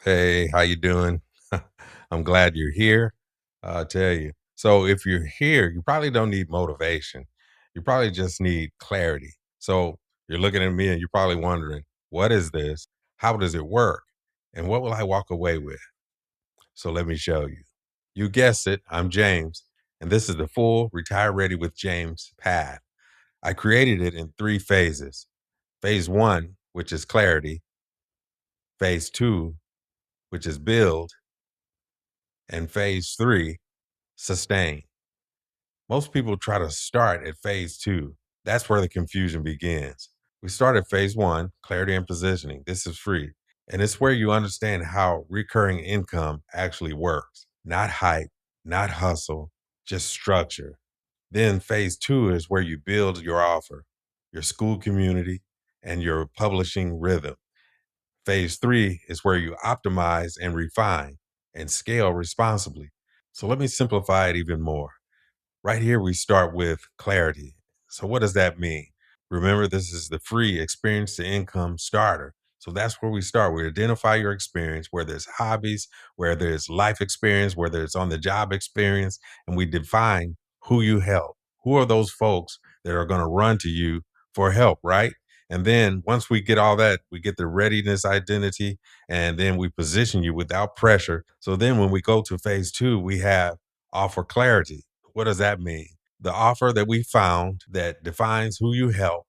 Hey, how you doing? I'm glad you're here. I'll tell you. So if you're here, you probably don't need motivation. You probably just need clarity. So you're looking at me and you're probably wondering, what is this? How does it work? And what will I walk away with? So let me show you. You guessed it. I'm James, and this is the full Retire Ready with James path. I created it in three phases. Phase one, which is clarity. Phase two, which is build. And phase three, sustain. Most people try to start at phase two. That's where the confusion begins. We start at phase one, clarity and positioning. This is free. And it's where you understand how recurring income actually works. Not hype, not hustle, just structure. Then phase two is where you build your offer, your school community, and your publishing rhythm. Phase three is where you optimize and refine and scale responsibly. So let me simplify it even more. Right here, we start with clarity. So, what does that mean? Remember, this is the free experience to income starter. So, that's where we start. We identify your experience, whether it's hobbies, whether it's life experience, whether it's on the job experience, and we define who you help. Who are those folks that are going to run to you for help, right? And then once we get all that, we get the readiness identity, and then we position you without pressure. So then when we go to phase two, we have offer clarity. What does that mean? The offer that we found that defines who you help,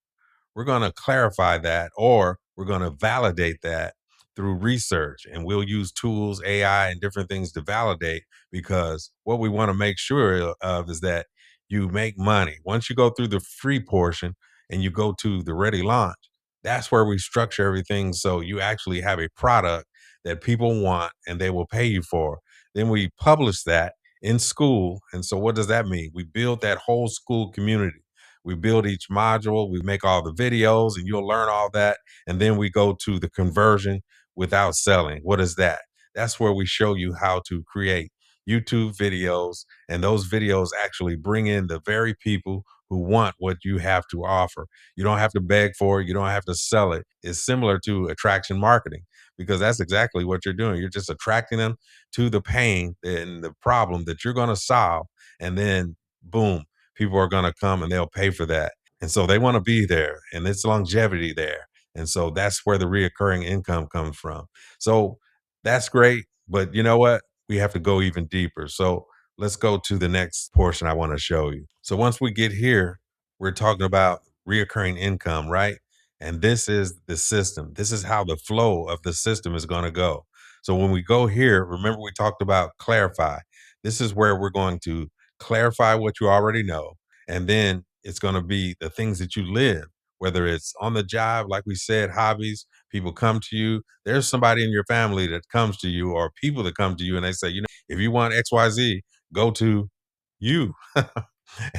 we're going to clarify that, or we're going to validate that through research. And we'll use tools, AI, and different things to validate, because what we want to make sure of is that you make money. Once you go through the free portion and you go to the ready launch, that's where we structure everything so you actually have a product that people want and they will pay you for. Then we publish that in Skool. And so what does that mean? We build that whole school community. We build each module, we make all the videos, and you'll learn all that. And then we go to the conversion without selling. What is that? That's where we show you how to create YouTube videos, and those videos actually bring in the very people who want what you have to offer. You don't have to beg for it, you don't have to sell it. It's similar to attraction marketing, because that's exactly what you're doing. You're just attracting them to the pain and the problem that you're going to solve. And then, boom, people are going to come and they'll pay for that. And so they want to be there, and it's longevity there. And so that's where the reoccurring income comes from. So that's great. But you know what? We have to go even deeper. So let's go to the next portion I want to show you. So once we get here, we're talking about reoccurring income, right? And this is the system. This is how the flow of the system is going to go. So when we go here, remember we talked about clarify. This is where we're going to clarify what you already know. And then it's going to be the things that you live, whether it's on the job, like we said, hobbies, people come to you. There's somebody in your family that comes to you, or people that come to you and they say, if you want XYZ, go to you.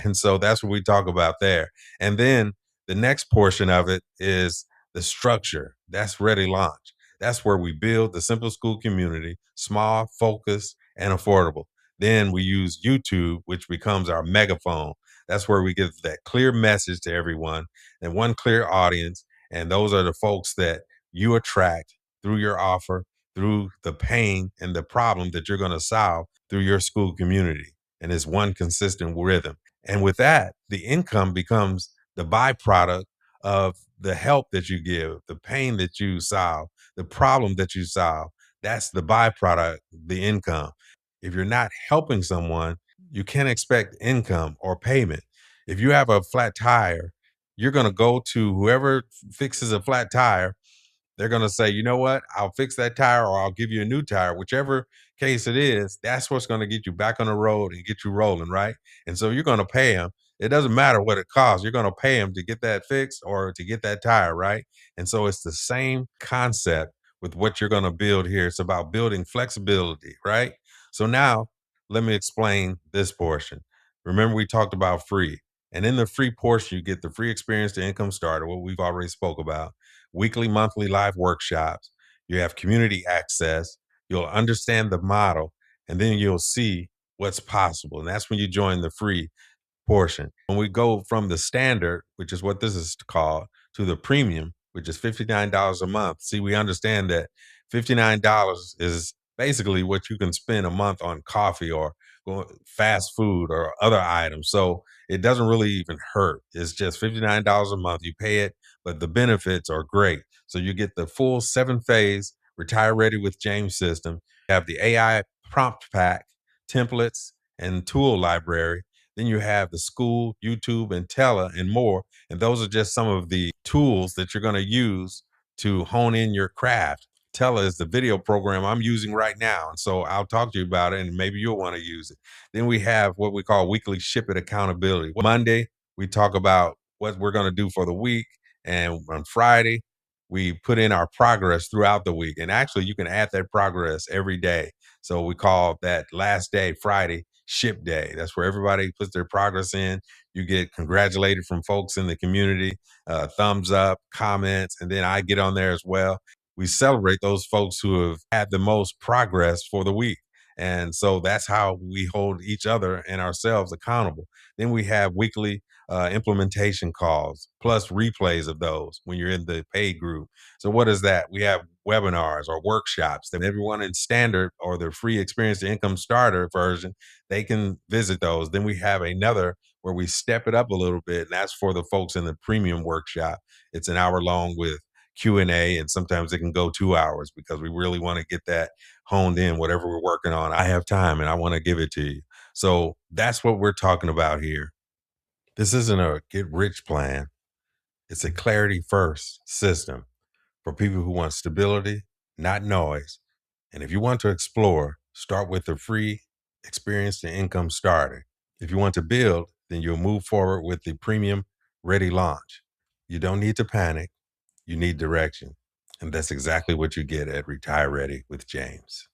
And so that's what we talk about there. And then the next portion of it is the structure. That's ready launch. That's where we build the simple school community, small, focused, and affordable. Then we use YouTube, which becomes our megaphone. That's where we give that clear message to everyone and one clear audience. And those are the folks that you attract through your offer, through the pain and the problem that you're going to solve through your school community. And it's one consistent rhythm. And with that, the income becomes the byproduct of the help that you give, the pain that you solve, the problem that you solve. That's the byproduct, the income. If you're not helping someone, you can't expect income or payment. If you have a flat tire, you're going to go to whoever fixes a flat tire. They're going to say, you know what? I'll fix that tire, or I'll give you a new tire. Whichever case it is, that's what's going to get you back on the road and get you rolling, right? And so you're going to pay them. It doesn't matter what it costs. You're going to pay them to get that fixed or to get that tire, right? And so it's the same concept with what you're going to build here. It's about building flexibility, right? So now let me explain this portion. Remember, we talked about free. And in the free portion, you get the free experience to income starter, what we've already spoke about, weekly, monthly live workshops. You have community access. You'll understand the model, and then you'll see what's possible. And that's when you join the free portion. When we go from the standard, which is what this is called, to the premium, which is $59 a month. See, we understand that $59 is basically what you can spend a month on coffee or fast food or other items. So it doesn't really even hurt. It's just $59 a month. You pay it, but the benefits are great. So you get the full 7 phase retire ready with James system. You have the AI prompt pack, templates, and tool library. Then you have the Skool, YouTube, and Tela, and more. And those are just some of the tools that you're going to use to hone in your craft. Tela is the video program I'm using right now. And so I'll talk to you about it and maybe you'll want to use it. Then we have what we call weekly ship it accountability. Monday, we talk about what we're going to do for the week. And on Friday, we put in our progress throughout the week. And actually, you can add that progress every day. So we call that last day, Friday, ship day. That's where everybody puts their progress in. You get congratulated from folks in the community, thumbs up, comments, and then I get on there as well. We celebrate those folks who have had the most progress for the week. And so that's how we hold each other and ourselves accountable. Then we have weekly implementation calls plus replays of those when you're in the paid group. So what is that? We have webinars or workshops that everyone in standard or the free experience the income starter version, they can visit those. Then we have another where we step it up a little bit, and that's for the folks in the premium workshop. It's an hour long with Q&A, and sometimes it can go 2 hours because we really want to get that honed in. Whatever we're working on, I have time and I want to give it to you. So that's what we're talking about here. This isn't a get rich plan. It's a clarity first system for people who want stability, not noise. And if you want to explore, start with the free experience to income starter. If you want to build, then you'll move forward with the premium ready launch. You don't need to panic. You need direction. And that's exactly what you get at Retire Ready with James.